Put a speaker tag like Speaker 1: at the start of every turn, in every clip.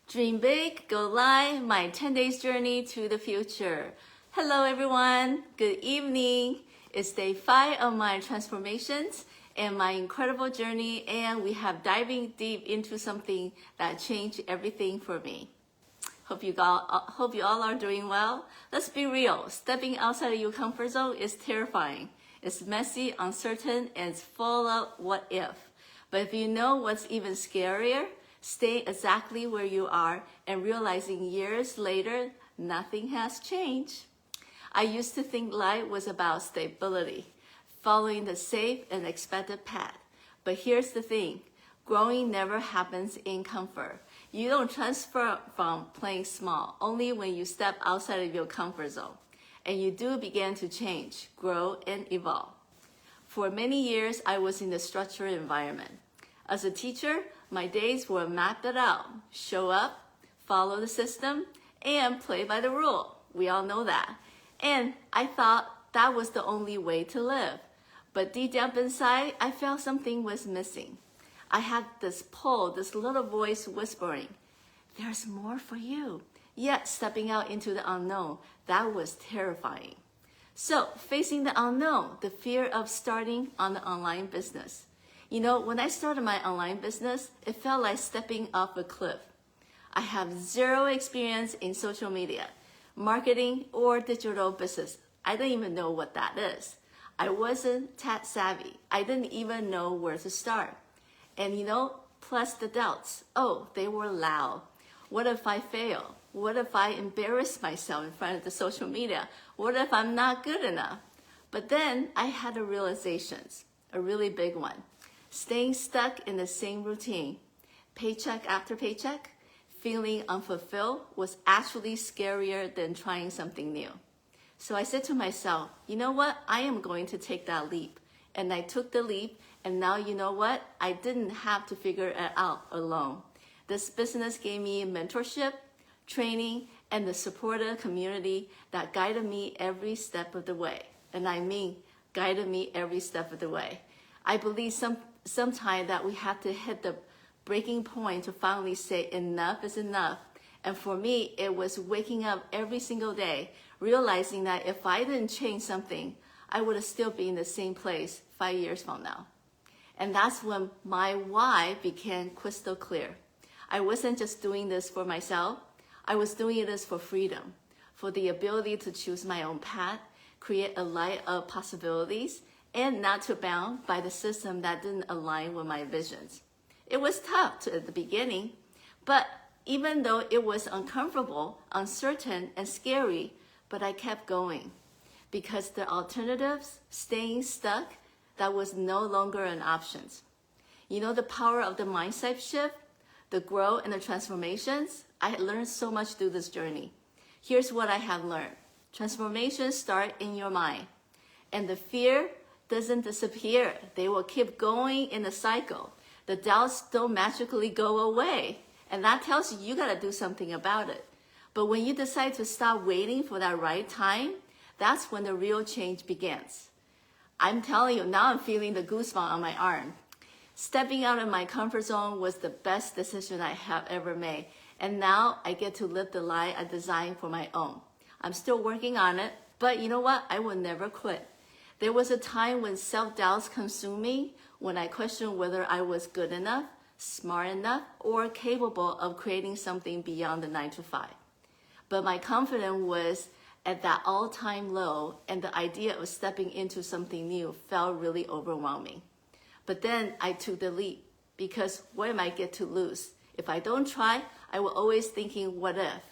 Speaker 1: Dream big, go live, my 10 days journey to the future. Hello everyone, good evening. It's day 5 of my transformations and my incredible journey, and we have diving deep into something that changed everything for me. Hope you all are doing well. Let's be real, stepping outside of your comfort zone is terrifying. It's messy, uncertain, and it's full of what if. But if you know what's even scarier, staying exactly where you are and realizing years later, nothing has changed. I used to think life was about stability, following the safe and expected path. But here's the thing, growing never happens in comfort. You don't transfer from playing small, only when you step outside of your comfort zone. And you do begin to change, grow, and evolve. For many years, I was in a structured environment. As a teacher, my days were mapped out. Show up, follow the system, and play by the rule. We all know that. And I thought that was the only way to live. But deep down inside, I felt something was missing. I had this pull, this little voice whispering, there's more for you. Yet stepping out into the unknown, that was terrifying. So facing the unknown, the fear of starting on the online business. You know, when I started my online business, it felt like stepping off a cliff. I have zero experience in social media, marketing, or digital business. I don't even know what that is. I wasn't tech savvy. I didn't even know where to start. And you know, plus the doubts. Oh, they were loud. What if I fail? What if I embarrass myself in front of the social media? What if I'm not good enough? But then I had a realization, a really big one. Staying stuck in the same routine, paycheck after paycheck, feeling unfulfilled was actually scarier than trying something new. So I said to myself, you know what? I am going to take that leap. And I took the leap, and now you know what? I didn't have to figure it out alone. This business gave me mentorship, training, and the supportive community that guided me every step of the way. And I mean, guided me every step of the way. I believe sometimes that we have to hit the breaking point to finally say enough is enough. And for me, it was waking up every single day, realizing that if I didn't change something, I would have still been in the same place 5 years from now. And that's when my why became crystal clear. I wasn't just doing this for myself. I was doing this for freedom, for the ability to choose my own path, create a life of possibilities, and not to bound by the system that didn't align with my visions. It was tough at the beginning, but even though it was uncomfortable, uncertain, and scary, but I kept going because the alternatives, staying stuck, that was no longer an option. You know the power of the mindset shift, the growth and the transformations? I had learned so much through this journey. Here's what I have learned. Transformations start in your mind, and the fear doesn't disappear. They will keep going in a cycle. The doubts don't magically go away, and that tells you you gotta do something about it. But when you decide to stop waiting for that right time, that's when the real change begins. I'm telling you, now I'm feeling the goosebump on my arm. Stepping out of my comfort zone was the best decision I have ever made. And now I get to live the life I designed for my own. I'm still working on it, but you know what? I will never quit. There was a time when self-doubts consumed me, when I questioned whether I was good enough, smart enough, or capable of creating something beyond the 9 to 5. But my confidence was at that all-time low, and the idea of stepping into something new felt really overwhelming. But then I took the leap, because what am I get to lose? If I don't try, I will always thinking, what if?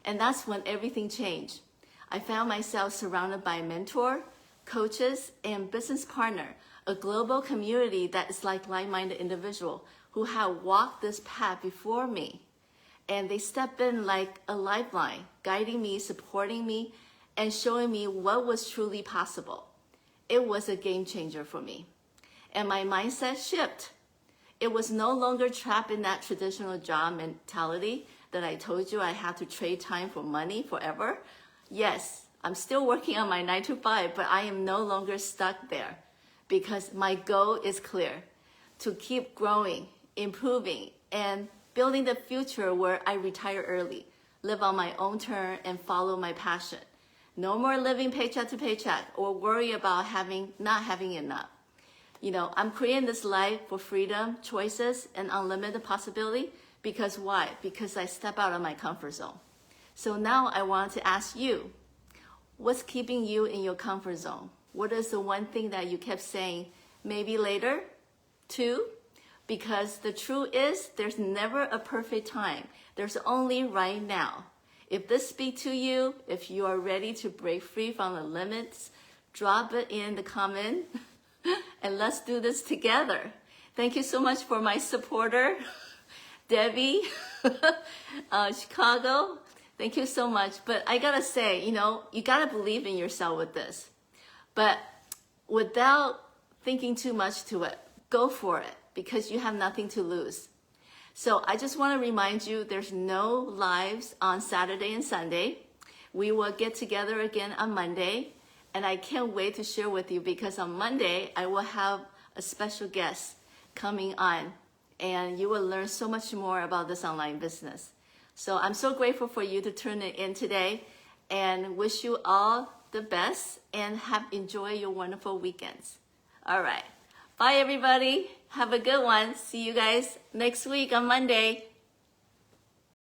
Speaker 1: And that's when everything changed. I found myself surrounded by mentor, coaches, and business partner, a global community that is like-minded individual who have walked this path before me. And they step in like a lifeline, guiding me, supporting me, and showing me what was truly possible. It was a game changer for me. And my mindset shifted. It was no longer trapped in that traditional job mentality that I told you I had to trade time for money forever. Yes, I'm still working on my 9 to 5, but I am no longer stuck there because my goal is clear, to keep growing, improving, and building the future where I retire early, live on my own terms, and follow my passion. No more living paycheck to paycheck or worry about not having enough. You know, I'm creating this life for freedom, choices, and unlimited possibility. Because why? Because I step out of my comfort zone. So now I want to ask you, what's keeping you in your comfort zone? What is the one thing that you kept saying, maybe later? 2, because the truth is there's never a perfect time. There's only right now. If this speaks to you, if you are ready to break free from the limits, drop it in the comment and let's do this together. Thank you so much for my supporter, Debbie, Chicago. Thank you so much. But I gotta say, you know, you gotta believe in yourself with this. But without thinking too much to it, go for it because you have nothing to lose. So I just want to remind you there's no lives on Saturday and Sunday. We will get together again on Monday. And I can't wait to share with you because on Monday, I will have a special guest coming on. And you will learn so much more about this online business. So I'm so grateful for you to tune in today and wish you all the best and enjoy your wonderful weekends. All right. Bye, everybody. Have a good one. See you guys next week on Monday.